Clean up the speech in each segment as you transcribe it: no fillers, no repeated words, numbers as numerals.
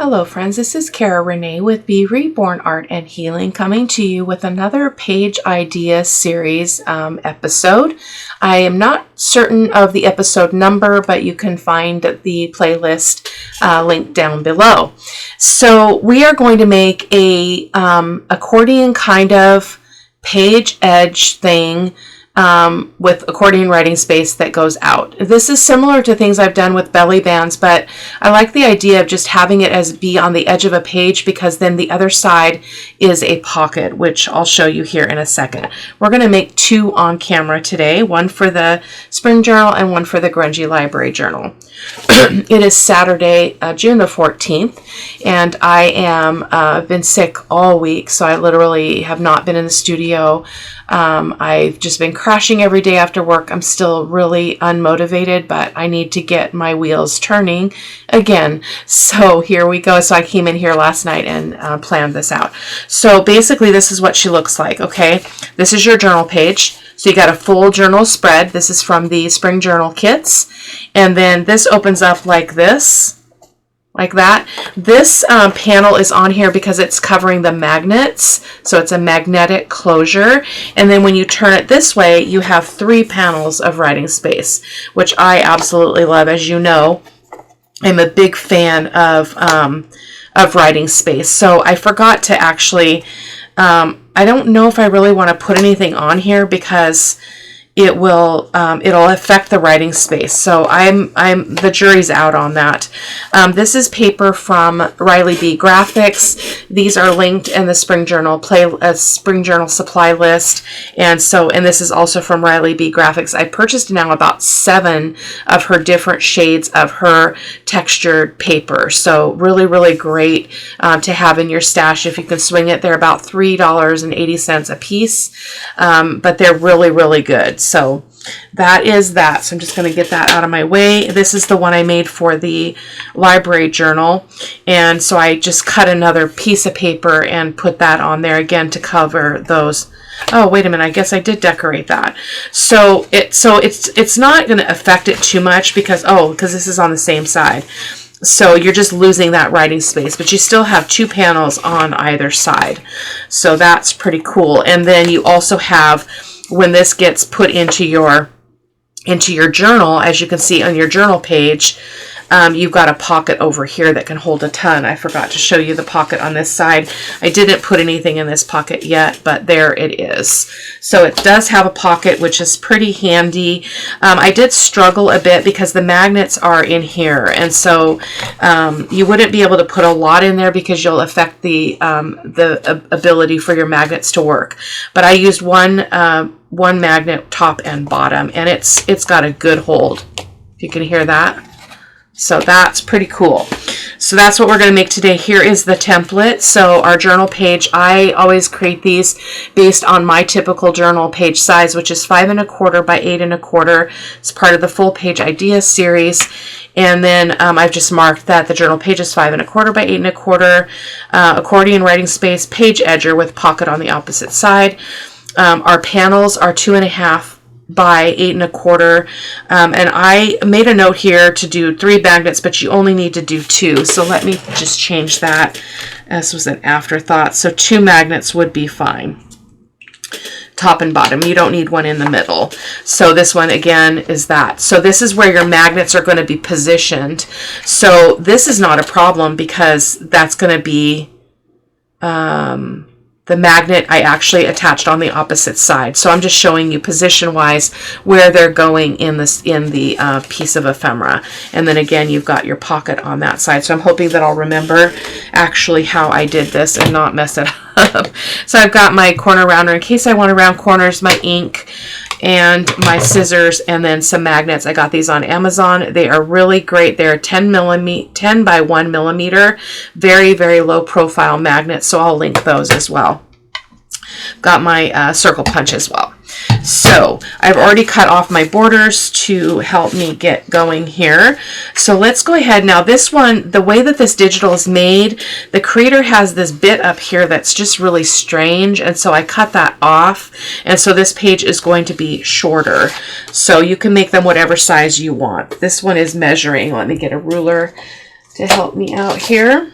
Hello friends, this is Cara-Renee with B.Reborn Art and Healing coming to you with another page idea series episode. I am not certain of the episode number, but you can find the playlist linked down below. So we are going to make a accordion kind of page edge thing with accordion writing space that goes out. This is similar to things I've done with belly bands, but I like the idea of just having it as be on the edge of a page because then the other side is a pocket, which I'll show you here in a second. We're going to make two on camera today, one for the spring journal and one for the grungy library journal. It is Saturday, June the 14th, and I am been sick all week, so I literally have not been in the studio. I've just been crashing every day after work. I'm still really unmotivated, but I need to get my wheels turning again. So here we go. So I came in here last night and planned this out. So basically this is what she looks like. Okay. This is your journal page. So you got a full journal spread. This is from the spring journal kits. And then this opens up like this. Like that. This panel is on here because it's covering the magnets, so it's a magnetic closure. And then when you turn it this way, you have 3 panels of writing space, which I absolutely love. As you know, I'm a big fan of writing space. So I forgot to actually, I don't know if I really want to put anything on here because it will it'll affect the writing space. So the jury's out on that. This is paper from Riley B Graphics. These are linked in the spring journal spring journal supply list, and this is also from Riley B Graphics. I purchased now about 7 of her different shades of her textured paper. So really great to have in your stash if you can swing it. They're about $3.80 a piece, but they're really good. So that is that. So I'm just going to get that out of my way. This is the one I made for the library journal. And so I just cut another piece of paper and put that on there again to cover those. Oh, wait a minute. I guess I did decorate that. So it's not going to affect it too much because this is on the same side. So you're just losing that writing space, but you still have 2 panels on either side. So that's pretty cool. And then you also have, when this gets put into your journal, as you can see on your journal page, you've got a pocket over here that can hold a ton. I forgot to show you the pocket on this side. I didn't put anything in this pocket yet, but there it is. So it does have a pocket, which is pretty handy. I did struggle a bit because the magnets are in here, and so you wouldn't be able to put a lot in there because you'll affect the ability for your magnets to work. But I used one magnet top and bottom, and it's got a good hold. If you can hear that. So that's pretty cool. So that's what we're going to make today. Here is the template. So our journal page, I always create these based on my typical journal page size, which is 5 1/4 by 8 1/4. It's part of the full page idea series. And then I've just marked that the journal page is 5 1/4 by 8 1/4. Accordion writing space, page edger with pocket on the opposite side. Our panels are 2 1/2 by 8 1/4, and I made a note here to do 3 magnets, but you only need to do 2. So let me just change that. This was an afterthought. So 2 magnets would be fine. Top and bottom. You don't need one in the middle. So this one again is that. So this is where your magnets are going to be positioned. So this is not a problem because that's going to be the magnet I actually attached on the opposite side. So I'm just showing you position-wise where they're going in the piece of ephemera. And then again, you've got your pocket on that side. So I'm hoping that I'll remember actually how I did this and not mess it up. So I've got my corner rounder in case I want to round corners, my ink, and my scissors, and then some magnets. I got these on Amazon. They are really great. They're 10 by 1 millimeter, very low profile magnets. So I'll link those as well. Got my circle punch as well. So I've already cut off my borders to help me get going here. So let's go ahead. Now this one, the way that this digital is made, the creator has this bit up here that's just really strange, and so I cut that off, and so this page is going to be shorter. So you can make them whatever size you want. This one is measuring. Let me get a ruler to help me out here.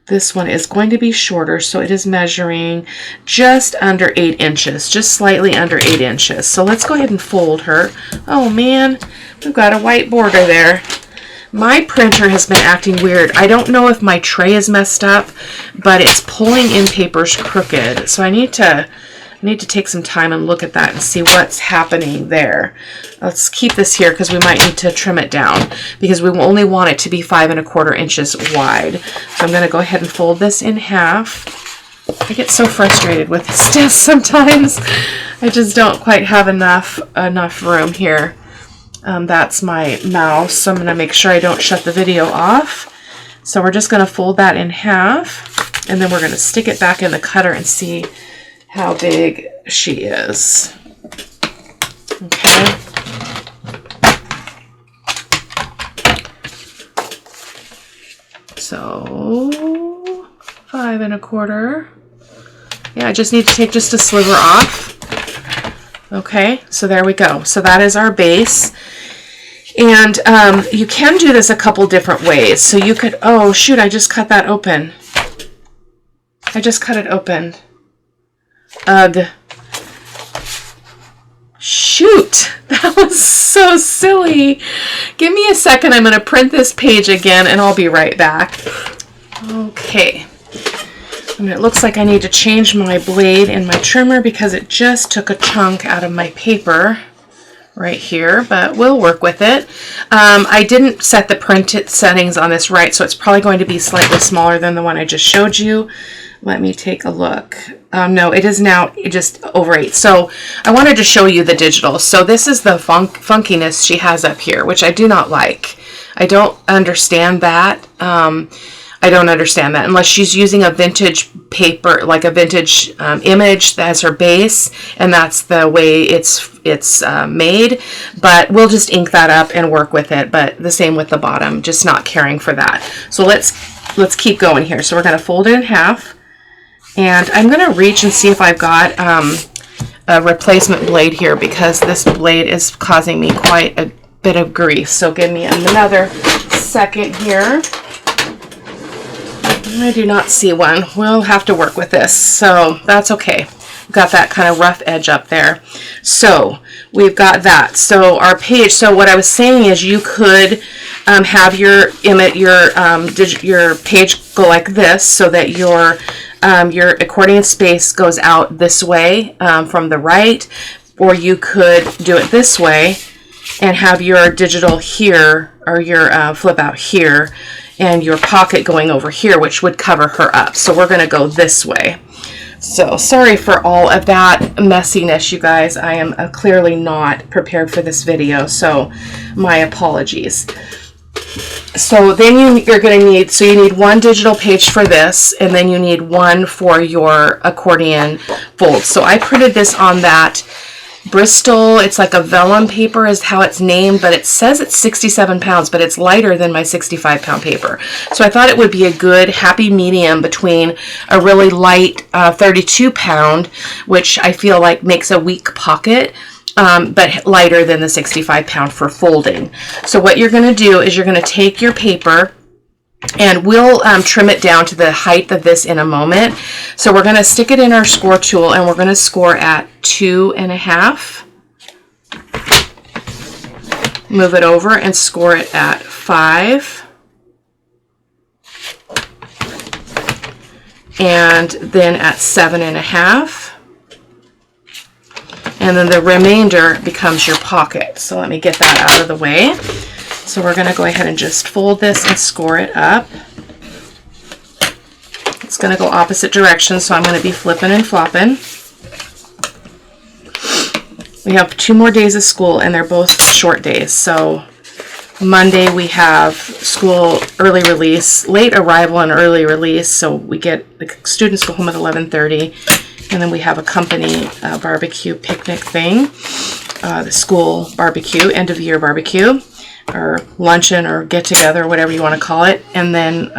This one is going to be shorter, so it is measuring just under 8 inches, just slightly under 8 inches. So let's go ahead and fold her. Oh man, we've got a white border there. My printer has been acting weird. I don't know if my tray is messed up, but it's pulling in papers crooked. So I need to take some time and look at that and see what's happening there. Let's keep this here because we might need to trim it down because we only want it to be 5 1/4 inches wide. So I'm going to go ahead and fold this in half. I get so frustrated with this desk sometimes. I just don't quite have enough room here. That's my mouse, so I'm going to make sure I don't shut the video off. So we're just going to fold that in half, and then we're going to stick it back in the cutter and see how big she is. Okay. So 5 1/4. Yeah, I just need to take just a sliver off. Okay, so there we go. So that is our base. And you can do this a couple different ways. So you could, oh shoot, I just cut that open. I just cut it open. Ugh. Shoot, that was so silly. Give me a second, I'm going to print this page again and I'll be right back. Okay. And it looks like I need to change my blade in my trimmer because it just took a chunk out of my paper right here, but we'll work with it. I didn't set the printed settings on this right, so it's probably going to be slightly smaller than the one I just showed you. Let me take a look. No, it is now just over 8. So I wanted to show you the digital. So this is the funkiness she has up here, which I do not like. I don't understand that. I don't understand that unless she's using a vintage paper, like a vintage image as her base, and that's the way it's made. But we'll just ink that up and work with it. But the same with the bottom, just not caring for that. So let's keep going here. So we're going to fold it in half, and I'm going to reach and see if I've got a replacement blade here because this blade is causing me quite a bit of grief. So give me another second here. I do not see one. We'll have to work with this, so that's okay. We've got that kind of rough edge up there. So we've got that. So our page, so what I was saying is you could have your image, your page go like this so that your accordion space goes out this way from the right, or you could do it this way and have your digital here or your flip out here and your pocket going over here, which would cover her up. So we're going to go this way. So sorry for all of that messiness, you guys. I am clearly not prepared for this video, so my apologies. So then you're going to need, so you need one digital page for this, and then you need one for your accordion fold. So I printed this on that Bristol, it's like a vellum paper is how it's named, but it says it's 67 pounds, but it's lighter than my 65-pound paper. So I thought it would be a good happy medium between a really light 32-pound, which I feel like makes a weak pocket, but lighter than the 65-pound for folding. So what you're going to do is you're going to take your paper, and we'll trim it down to the height of this in a moment. So we're going to stick it in our score tool, and we're going to score at 2.5. Move it over and score it at 5. And then at 7.5. And then the remainder becomes your pocket. So let me get that out of the way. So we're going to go ahead and just fold this and score it up. It's going to go opposite directions, so I'm going to be flipping and flopping. We have 2 more days of school, and they're both short days. So Monday we have school early release, late arrival and early release. So we get, the students go home at 11:30, and then we have a company barbecue picnic thing, the school barbecue, end of year barbecue, or luncheon or get together, whatever you want to call it. And then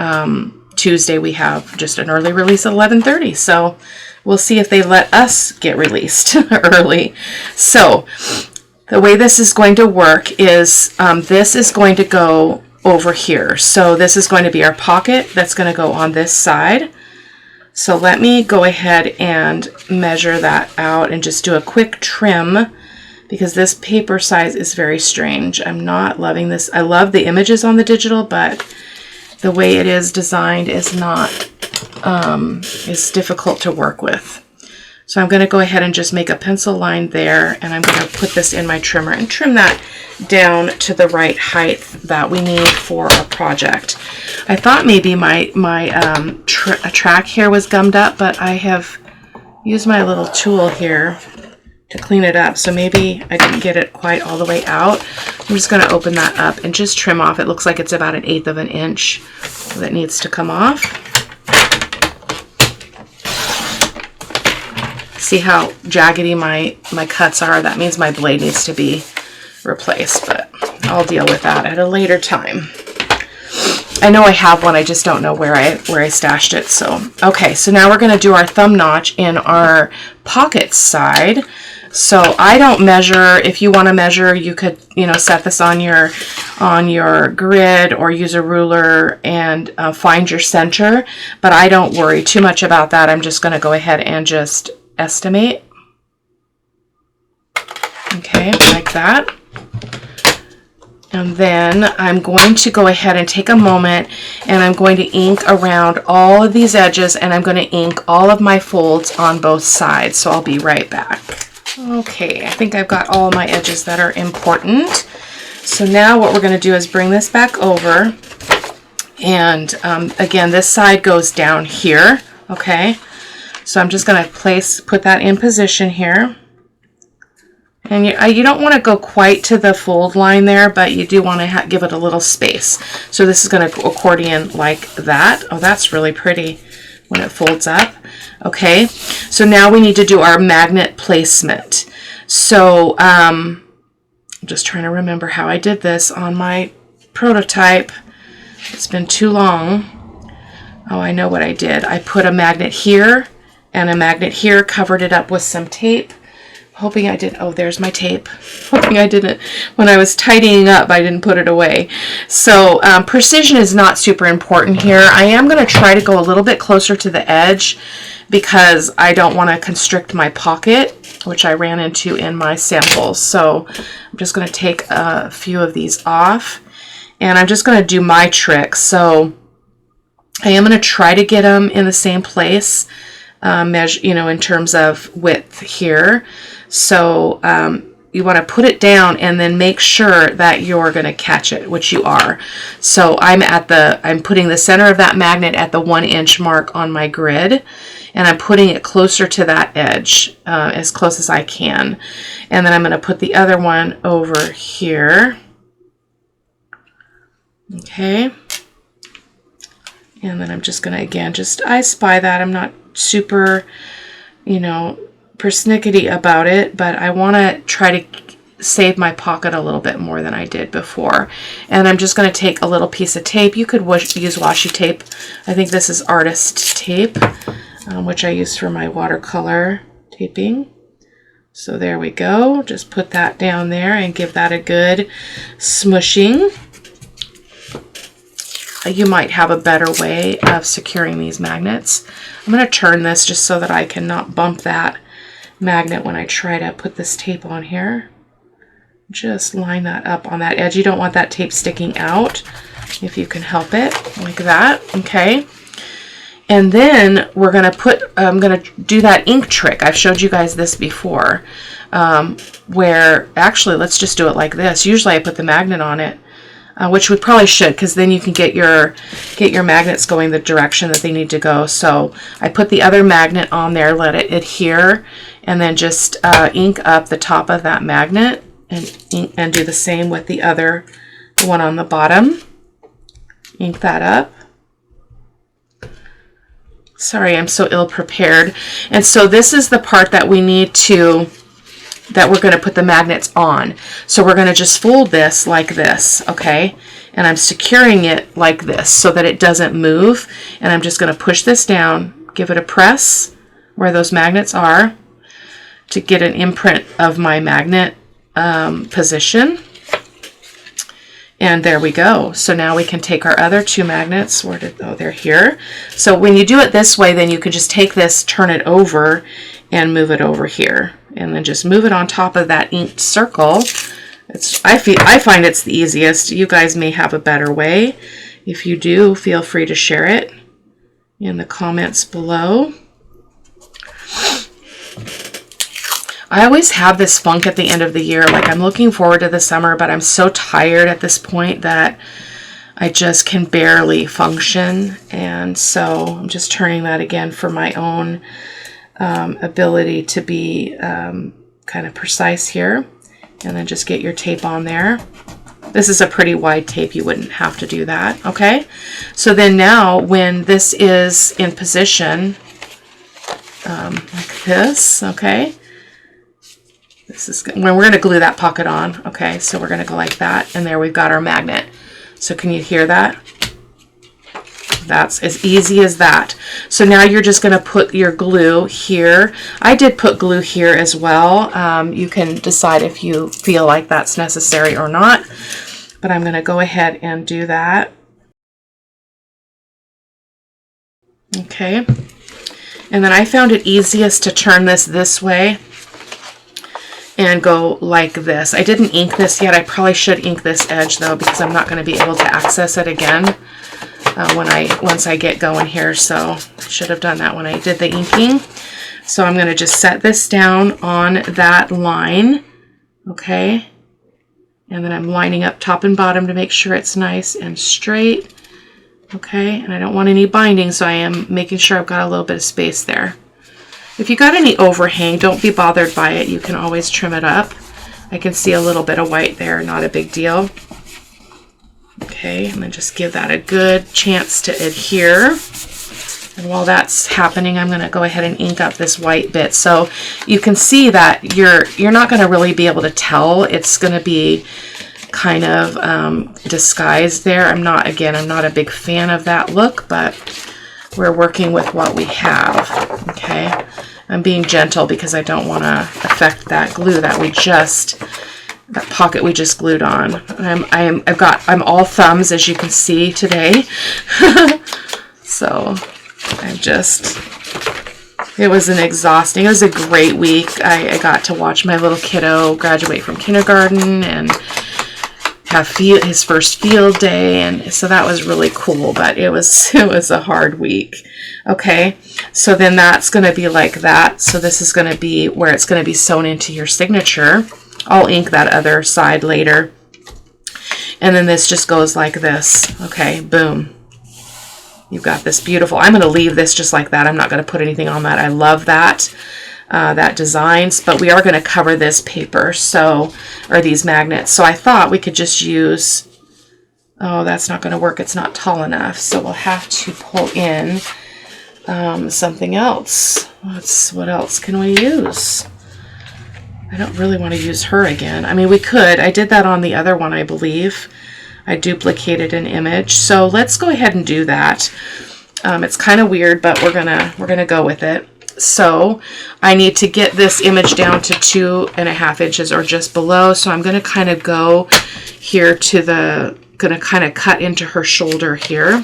Tuesday we have just an early release at 11:30. So we'll see if they let us get released early. So the way this is going to work is this is going to go over here. So this is going to be our pocket that's going to go on this side. So let me go ahead and measure that out and just do a quick trim, because this paper size is very strange. I'm not loving this. I love the images on the digital, but the way it is designed is not, is difficult to work with. So I'm going to go ahead and just make a pencil line there, and I'm going to put this in my trimmer and trim that down to the right height that we need for our project. I thought maybe my track here was gummed up, but I have used my little tool here to clean it up, so maybe I didn't get it quite all the way out. I'm just going to open that up and just trim off. It looks like it's about 1/8 of an inch that needs to come off. See how jaggedy my cuts are? That means my blade needs to be replaced, but I'll deal with that at a later time. I know I have one, I just don't know where I stashed it. So okay, so now we're going to do our thumb notch in our pocket side. So I don't measure. If you want to measure, you could, you know, set this on your grid or use a ruler and find your center, but I don't worry too much about that. I'm just going to go ahead and just estimate. Okay, like that. And then I'm going to go ahead and take a moment, and I'm going to ink around all of these edges, and I'm going to ink all of my folds on both sides. So I'll be right back. Okay, I think I've got all my edges that are important. So now what we're going to do is bring this back over, and again, this side goes down here. Okay, so I'm just going to put that in position here. And you don't want to go quite to the fold line there, but you do want to give it a little space. So this is going to accordion like that. Oh, that's really pretty when it folds up. Okay, so now we need to do our magnet placement. So I'm just trying to remember how I did this on my prototype. It's been too long. Oh, I know what I did. I put a magnet here and a magnet here, covered it up with some tape. Hoping I did. Oh, there's my tape. Hoping I didn't, when I was tidying up, I didn't put it away. So precision is not super important here. I am going to try to go a little bit closer to the edge because I don't want to constrict my pocket, which I ran into in my samples. So I'm just going to take a few of these off, and I'm just going to do my trick. So I am going to try to get them in the same place, measure, you know, in terms of width here. So you want to put it down and then make sure that you're going to catch it, which you are. So I'm putting the center of that magnet at the 1 inch mark on my grid, and I'm putting it closer to that edge, as close as I can. And then I'm going to put the other one over here. Okay. And then I'm just going to, again, I spy that. I'm not super, you know, persnickety about it, but I want to try to save my pocket a little bit more than I did before. And I'm just going to take a little piece of tape. You could use washi tape. I think this is artist tape, which I use for my watercolor taping. So there we go. Just put that down there and give that a good smushing. You might have a better way of securing these magnets. I'm going to turn this just so that I cannot bump that magnet when I try to put this tape on here. Just line that up on that edge. You don't want that tape sticking out if you can help it, like that. Okay. And then we're going to I'm going to do that ink trick. I've showed you guys this before, where actually, let's just do it like this. Usually I put the magnet on it, which we probably should, because then you can get your magnets going the direction that they need to go. So I put the other magnet on there, let it adhere, and then just ink up the top of that magnet, and do the same with the one on the bottom. Ink that up. Sorry, I'm so ill prepared. And so this is the part that we need to, that we're going to put the magnets on. So we're going to just fold this like this, okay? And I'm securing it like this so that it doesn't move. And I'm just going to push this down, give it a press where those magnets are to get an imprint of my magnet position. And there we go. So now we can take our other two magnets. Where did, oh, they're here. So when you do it this way, then you can just take this, turn it over, and move it over here. And then just move it on top of that inked circle. I find it's the easiest. You guys may have a better way. If you do, feel free to share it in the comments below. I always have this funk at the end of the year. Like, I'm looking forward to the summer, but I'm so tired at this point that I just can barely function. And so I'm just turning that again for my own ability to be kind of precise here. And then just get your tape on there. This is a pretty wide tape. You wouldn't have to do that. Okay. So then now when this is in position like this, okay. This is when we're going to glue that pocket on. Okay, so we're going to go like that, and there we've got our magnet. So can you hear that? That's as easy as that. So now you're just going to put your glue here. I did put glue here as well. You can decide if you feel like that's necessary or not, but I'm going to go ahead and do that. Okay, and then I found it easiest to turn this way and go like this. I didn't ink this yet. I probably should ink this edge though, because I'm not going to be able to access it again once I get going here. So I should have done that when I did the inking. So I'm going to just set this down on that line. Okay. And then I'm lining up top and bottom to make sure it's nice and straight. Okay. And I don't want any binding, so I am making sure I've got a little bit of space there. If you got any overhang, don't be bothered by it. You can always trim it up. I can see a little bit of white there, not a big deal. Okay, and then just give that a good chance to adhere. And while that's happening, I'm going to go ahead and ink up this white bit. So you can see that you're not going to really be able to tell. It's going to be kind of disguised there. I'm not a big fan of that look, but we're working with what we have. Okay, I'm being gentle because I don't want to affect that glue that that pocket we just glued on. I'm all thumbs, as you can see today. So it was a great week. I got to watch my little kiddo graduate from kindergarten and have his first field day, and so that was really cool, but it was a hard week. Okay, so then that's going to be like that. So this is going to be where it's going to be sewn into your signature. I'll ink that other side later. And then this just goes like this. Okay, boom. You've got this beautiful, I'm going to leave this just like that. I'm not going to put anything on that. I love that. That designs, but we are going to cover this paper, or these magnets. So I thought we could just use, oh, that's not going to work. It's not tall enough. So we'll have to pull in something else. What else can we use? I don't really want to use her again. I mean, we could. I did that on the other one, I believe. I duplicated an image. So let's go ahead and do that. It's kind of weird, but we're gonna go with it. So I need to get this image down to 2.5 inches or just below. So I'm going to kind of go here going to kind of cut into her shoulder here.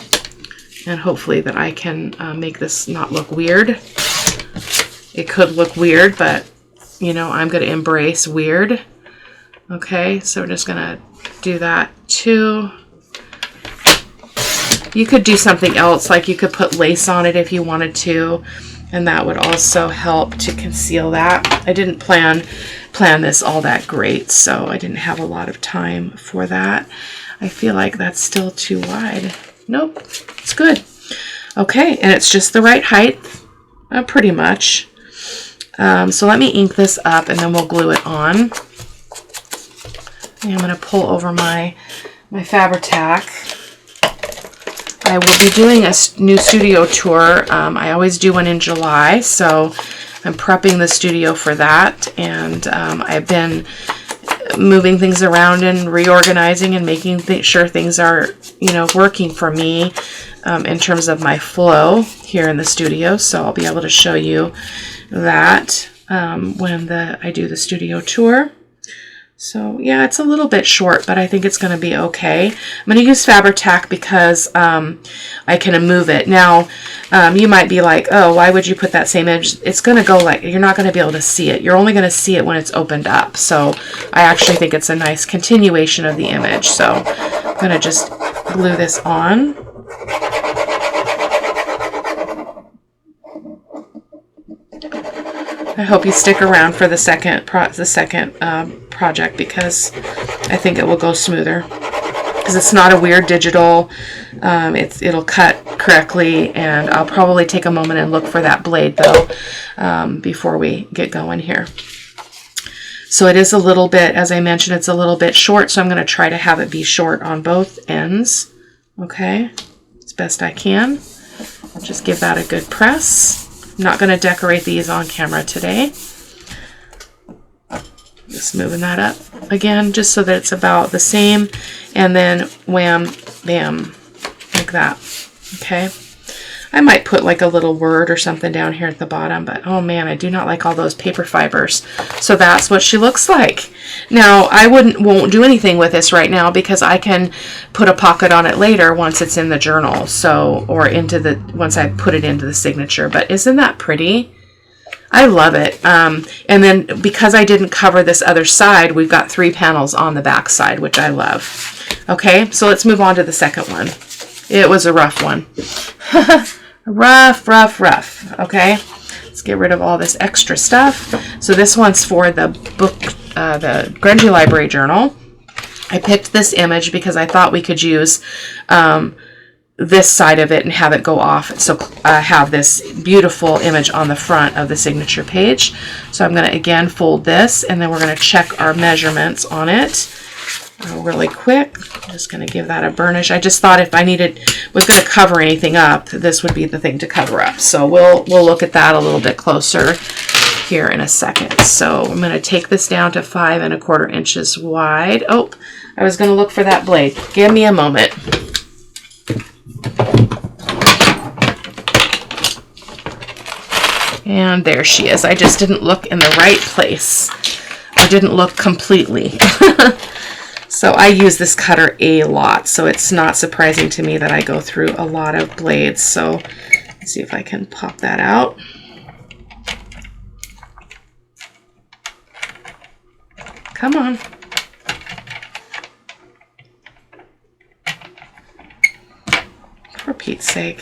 And hopefully that I can make this not look weird. It could look weird, but you know, I'm going to embrace weird. Okay, so we're just going to do that too. You could do something else, like you could put lace on it if you wanted to. And that would also help to conceal that. I didn't plan this all that great, so I didn't have a lot of time for that. I feel like that's still too wide. Nope, it's good. Okay, and it's just the right height, pretty much. So let me ink this up, and then we'll glue it on. And I'm going to pull over my Fabri-Tac. I will be doing a new studio tour. I always do one in July, so I'm prepping the studio for that. And I've been moving things around and reorganizing and making sure things are, you know, working for me in terms of my flow here in the studio. So I'll be able to show you that when I do the studio tour. So yeah, it's a little bit short, but I think it's going to be okay. I'm going to use Fabri-Tac because I can move it. Now, you might be like, oh, why would you put that same image? It's going to go like, you're not going to be able to see it. You're only going to see it when it's opened up. So I actually think it's a nice continuation of the image. So I'm going to just glue this on. I hope you stick around for the second project because I think it will go smoother. Because it's not a weird digital, it'll cut correctly, and I'll probably take a moment and look for that blade though before we get going here. So it is a little bit, as I mentioned, it's a little bit short, so I'm going to try to have it be short on both ends. Okay, as best I can. I'll just give that a good press. I'm not going to decorate these on camera today. Just moving that up again, just so that it's about the same. And then wham, bam, like that. Okay. I might put like a little word or something down here at the bottom, but oh man, I do not like all those paper fibers. So that's what she looks like. Now, I won't do anything with this right now because I can put a pocket on it later once it's in the journal. So, or once I put it into the signature. But isn't that pretty? I love it. And then because I didn't cover this other side, we've got 3 panels on the back side, which I love. Okay, so let's move on to the second one. It was a rough one. rough. Okay, let's get rid of all this extra stuff. So this one's for the book, the Grungy Library Journal. I picked this image because I thought we could use this side of it and have it go off. So have this beautiful image on the front of the signature page. So I'm going to again fold this, and then we're going to check our measurements on it really quick. I'm just going to give that a burnish. I just thought if I was going to cover anything up, this would be the thing to cover up. So we'll look at that a little bit closer here in a second. So I'm going to take this down to 5 1/4 inches wide. Oh, I was going to look for that blade. Give me a moment. And there she is. I just didn't look in the right place. I didn't look completely. So I use this cutter a lot, so it's not surprising to me that I go through a lot of blades. So let's see if I can pop that out. Come on. For Pete's sake.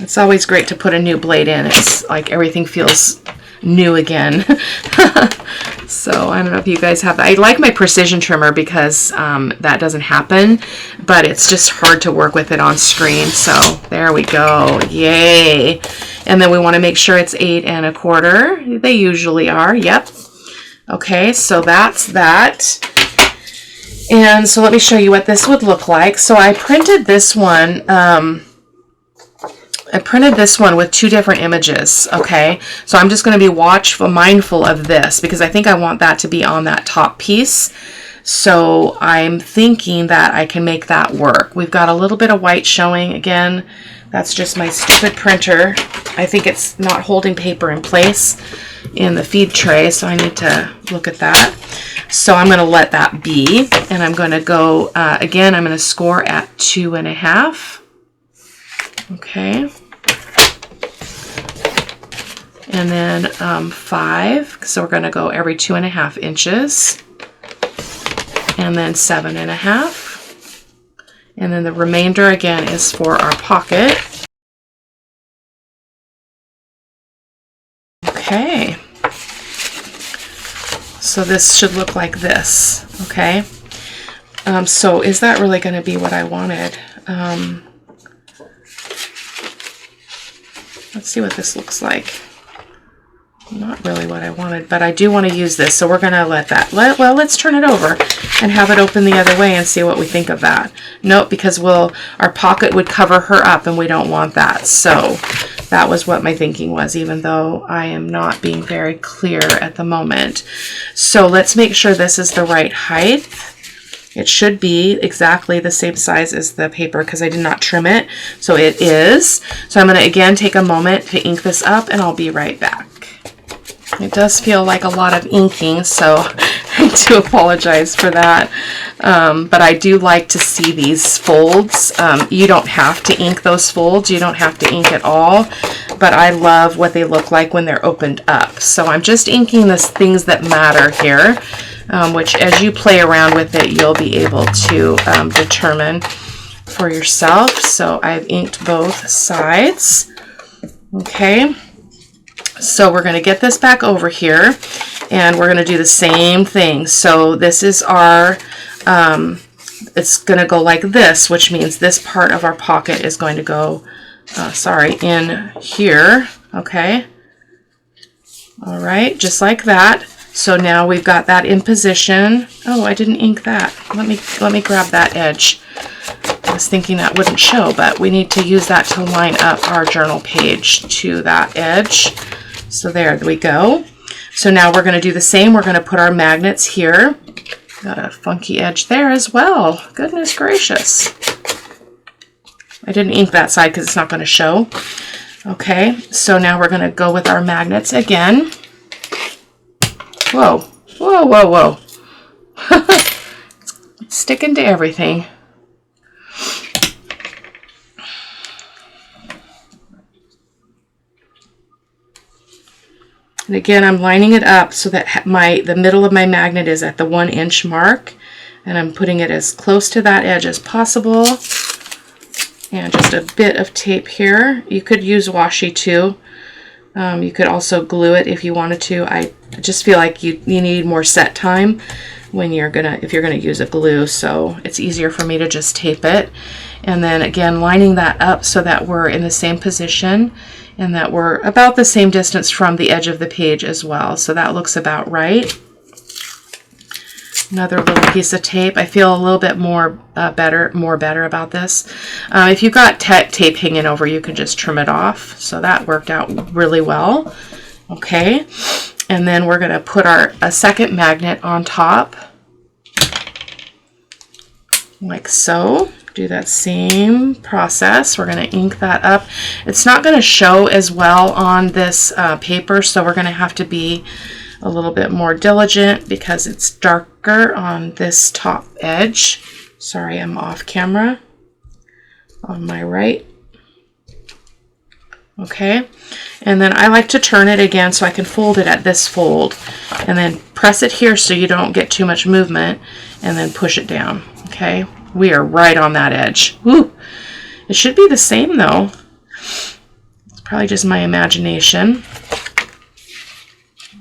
It's always great to put a new blade in. It's like everything feels new again. So I don't know if you guys have that. I like my precision trimmer because that doesn't happen, but it's just hard to work with it on screen. So there we go. Yay. And then we want to make sure it's 8 1/4. They usually are. Yep. Okay, so that's that. And so let me show you what this would look like. So I printed this one. With 2 different images, okay? So I'm just going to be mindful of this because I think I want that to be on that top piece. So I'm thinking that I can make that work. We've got a little bit of white showing. Again, that's just my stupid printer. I think it's not holding paper in place in the feed tray, so I need to look at that. So I'm going to let that be, and I'm going to go, again, I'm going to score at 2 1/2. Okay. And then 5, so we're going to go every 2 1/2 inches. And then 7 1/2. And then the remainder again is for our pocket. Okay. So this should look like this, okay? So is that really going to be what I wanted? Let's see what this looks like. Not really what I wanted, but I do want to use this, so we're going to well, let's turn it over and have it open the other way and see what we think of that. Nope, because our pocket would cover her up, and we don't want that. So that was what my thinking was, even though I am not being very clear at the moment. So let's make sure this is the right height. It should be exactly the same size as the paper because I did not trim it. So it is. So I'm going to again take a moment to ink this up, and I'll be right back. It does feel like a lot of inking, so I do apologize for that. But I do like to see these folds. You don't have to ink those folds. You don't have to ink at all. But I love what they look like when they're opened up. So I'm just inking the things that matter here, which as you play around with it, you'll be able to determine for yourself. So I've inked both sides. Okay. So we're going to get this back over here, and we're going to do the same thing. So this is our, it's going to go like this, which means this part of our pocket is going to go, in here. Okay. All right, just like that. So now we've got that in position. Oh, I didn't ink that. Let me grab that edge. I was thinking that wouldn't show, but we need to use that to line up our journal page to that edge. So there we go. So now we're going to do the same. We're going to put our magnets here. Got a funky edge there as well. Goodness gracious. I didn't ink that side because it's not going to show. Okay, so now we're going to go with our magnets again. Whoa, whoa, whoa, whoa. It's sticking to everything. And again, I'm lining it up so that the middle of my magnet is at the 1 inch mark, and I'm putting it as close to that edge as possible. And just a bit of tape here. You could use washi too. You could also glue it if you wanted to. I just feel like you need more set time when if you're gonna use a glue, so it's easier for me to just tape it. And then again, lining that up so that we're in the same position and that we're about the same distance from the edge of the page as well. So that looks about right. Another little piece of tape. I feel a little bit more better about this. If you've got tape hanging over, you can just trim it off. So that worked out really well. Okay, and then we're going to put a second magnet on top, like so. Do that same process. We're going to ink that up. It's not going to show as well on this paper, so we're going to have to be a little bit more diligent because it's darker on this top edge. Sorry, I'm off camera. On my right. Okay, and then I like to turn it again so I can fold it at this fold, and then press it here so you don't get too much movement, and then push it down. Okay, we are right on that edge. Woo! It should be the same though. It's probably just my imagination.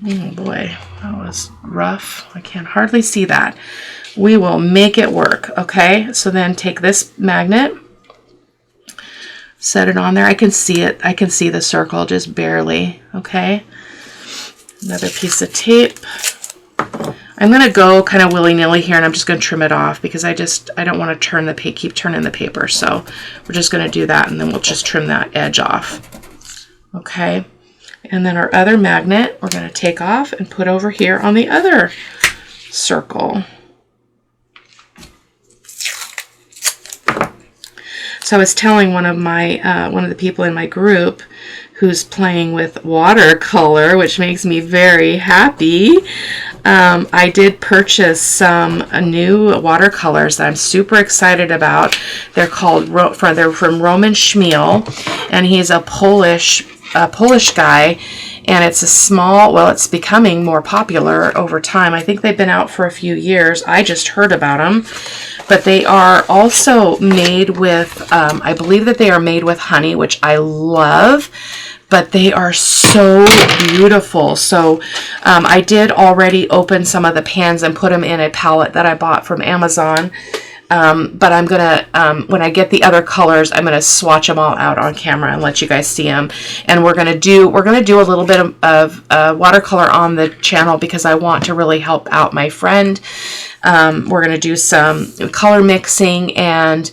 Oh boy, that was rough. I can hardly see that. We will make it work. Okay, so then take this magnet, set it on there. I can see it. I can see the circle just barely. Okay, another piece of tape. I'm going to go kind of willy-nilly here, and I'm just going to trim it off because I don't want to keep turning the paper. So we're just going to do that, and then we'll just trim that edge off. Okay. And then our other magnet, we're going to take off and put over here on the other circle. So I was telling one of the people in my group who's playing with watercolor, which makes me very happy. I did purchase some new watercolors that I'm super excited about. They're from Roman Schmiel, and he's a Polish guy, and it's a small, well, it's becoming more popular over time. I think they've been out for a few years. I just heard about them, but they are also made with, I believe that they are made with honey, which I love, but they are so beautiful. So I did already open some of the pans and put them in a palette that I bought from Amazon. But I'm gonna, when I get the other colors, I'm gonna swatch them all out on camera and let you guys see them. And we're gonna do a little bit of watercolor on the channel because I want to really help out my friend We're going to do some color mixing and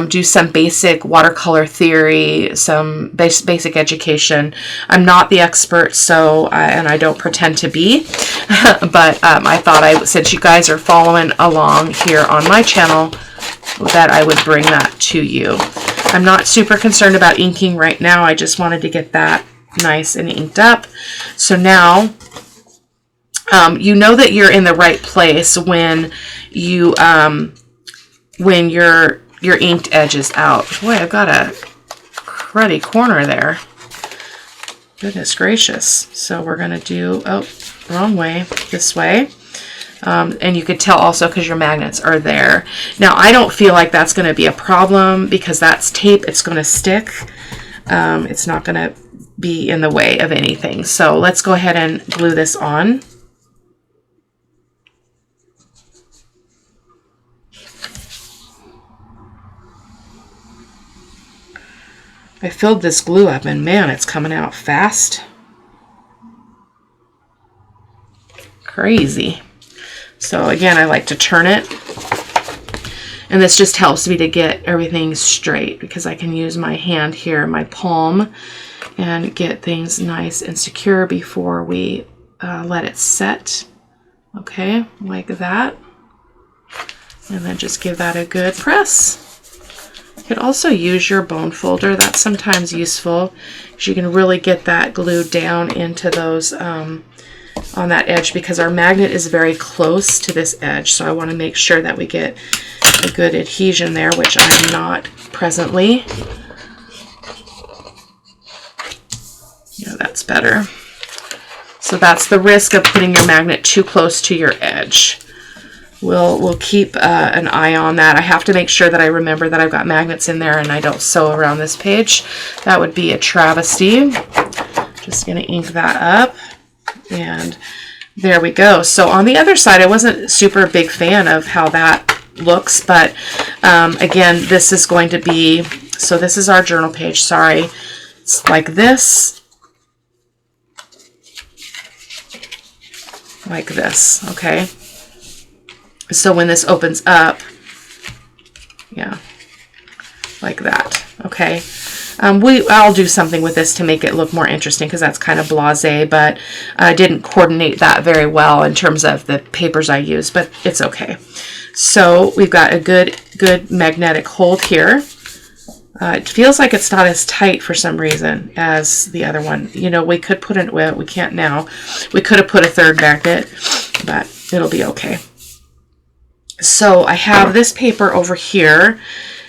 do some basic watercolor theory, some basic education. I'm not the expert, so and I don't pretend to be, but I thought since you guys are following along here on my channel, that I would bring that to you. I'm not super concerned about inking right now. I just wanted to get that nice and inked up. So now you know that you're in the right place when you when your inked edge is out. Boy, I've got a cruddy corner there. Goodness gracious. So we're going to do, oh, wrong way, this way. And you could tell also because your magnets are there. Now, I don't feel like that's going to be a problem because that's tape. It's going to stick. It's not going to be in the way of anything. So let's go ahead and glue this on. I filled this glue up and man, it's coming out fast. Crazy. So again, I like to turn it, and this just helps me to get everything straight because I can use my hand here, my palm, and get things nice and secure before we let it set. Okay, like that. And then just give that a good press. You could also use your bone folder. That's sometimes useful because you can really get that glue down into those on that edge because our magnet is very close to this edge. So I want to make sure that we get a good adhesion there, which I'm not presently. Yeah, that's better. So that's the risk of putting your magnet too close to your edge. We'll keep an eye on that. I have to make sure that I remember that I've got magnets in there and I don't sew around this page. That would be a travesty. Just going to ink that up. And there we go. So on the other side, I wasn't super big fan of how that looks, but again, this is going to be, so this is our journal page, sorry. It's like this. Like this, okay? So when this opens up, yeah, like that, okay? I'll do something with this to make it look more interesting because that's kind of blasé, but I didn't coordinate that very well in terms of the papers I used, but it's okay. So we've got a good magnetic hold here. It feels like it's not as tight for some reason as the other one. You know, we could put well, we can't now. We could have put a third magnet, but it'll be okay. So I have this paper over here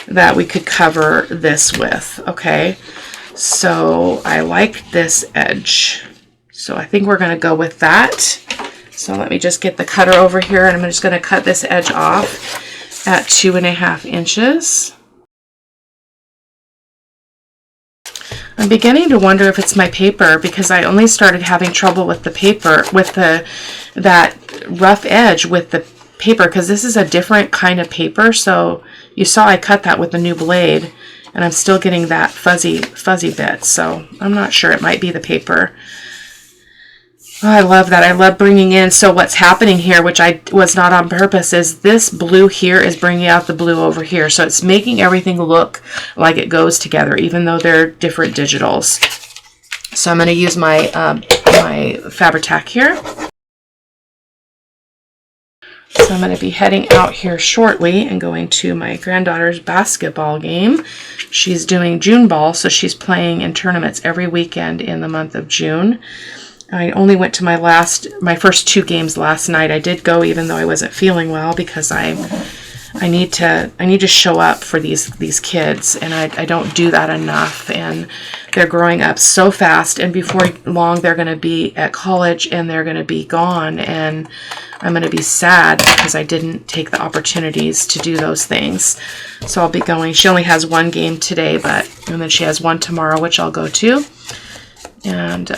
that we could cover this with, okay? So I like this edge. So I think we're going to go with that. So let me just get the cutter over here, and I'm just going to cut this edge off at 2.5 inches. I'm beginning to wonder if it's my paper because I only started having trouble with the paper, with that rough edge with the paper, because this is a different kind of paper. So you saw I cut that with the new blade and I'm still getting that fuzzy bit. So I'm not sure, it might be the paper. Oh, I love that. I love bringing in, so what's happening here, which I was not on purpose, is this blue here is bringing out the blue over here. So it's making everything look like it goes together, even though they're different digitals. So I'm going to use my, my Fabri-Tac here. So I'm going to be heading out here shortly and going to my granddaughter's basketball game. She's doing June ball, so she's playing in tournaments every weekend in the month of June. I only went to my first 2 games last night. I did go even though I wasn't feeling well because I need to show up for these kids, and I don't do that enough, and they're growing up so fast, and before long they're going to be at college and they're going to be gone, and I'm going to be sad because I didn't take the opportunities to do those things. So I'll be going. She only has 1 game today, and then she has 1 tomorrow, which I'll go to. And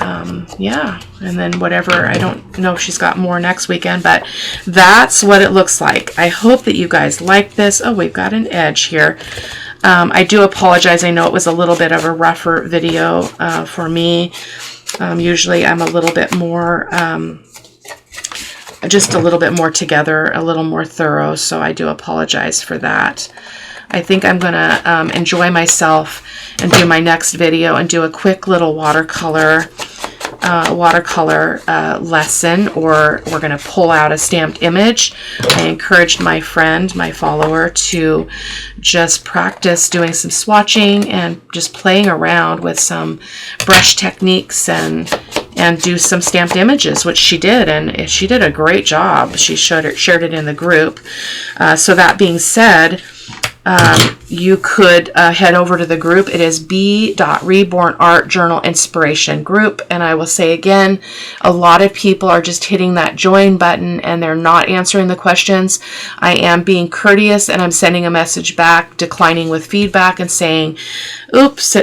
yeah, and then whatever, I don't know if she's got more next weekend, but that's what it looks like. I hope that you guys like this. Oh, we've got an edge here. I do apologize. I know it was a little bit of a rougher video for me. Usually I'm a little bit more just a little bit more together, a little more thorough, so I do apologize for that. I think I'm going to enjoy myself and do my next video and do a quick little watercolor lesson, or we're going to pull out a stamped image. I encouraged my friend, my follower, to just practice doing some swatching and just playing around with some brush techniques and do some stamped images, which she did, and she did a great job. She shared it in the group. So that being said, you could head over to the group. It is B.Reborn Art Journal Inspiration Group. And I will say again, a lot of people are just hitting that join button and they're not answering the questions. I am being courteous and I'm sending a message back declining with feedback and saying, oops,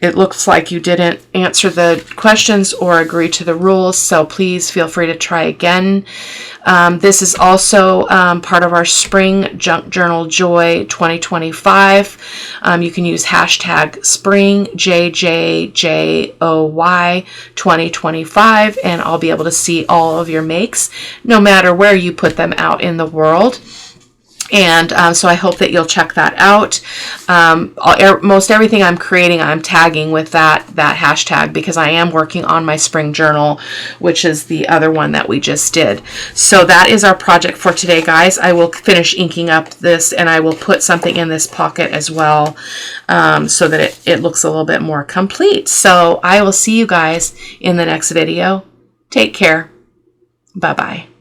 it looks like you didn't answer the questions or agree to the rules, so please feel free to try again. This is also part of our Spring Junk Journal Joy 2025. You can use hashtag Spring JJJOY 2025, and I'll be able to see all of your makes, no matter where you put them out in the world. And so I hope that you'll check that out. Most everything I'm creating, I'm tagging with that hashtag, because I am working on my spring journal, which is the other one that we just did. So that is our project for today, guys. I will finish inking up this, and I will put something in this pocket as well, so that it looks a little bit more complete. So I will see you guys in the next video. Take care. Bye-bye.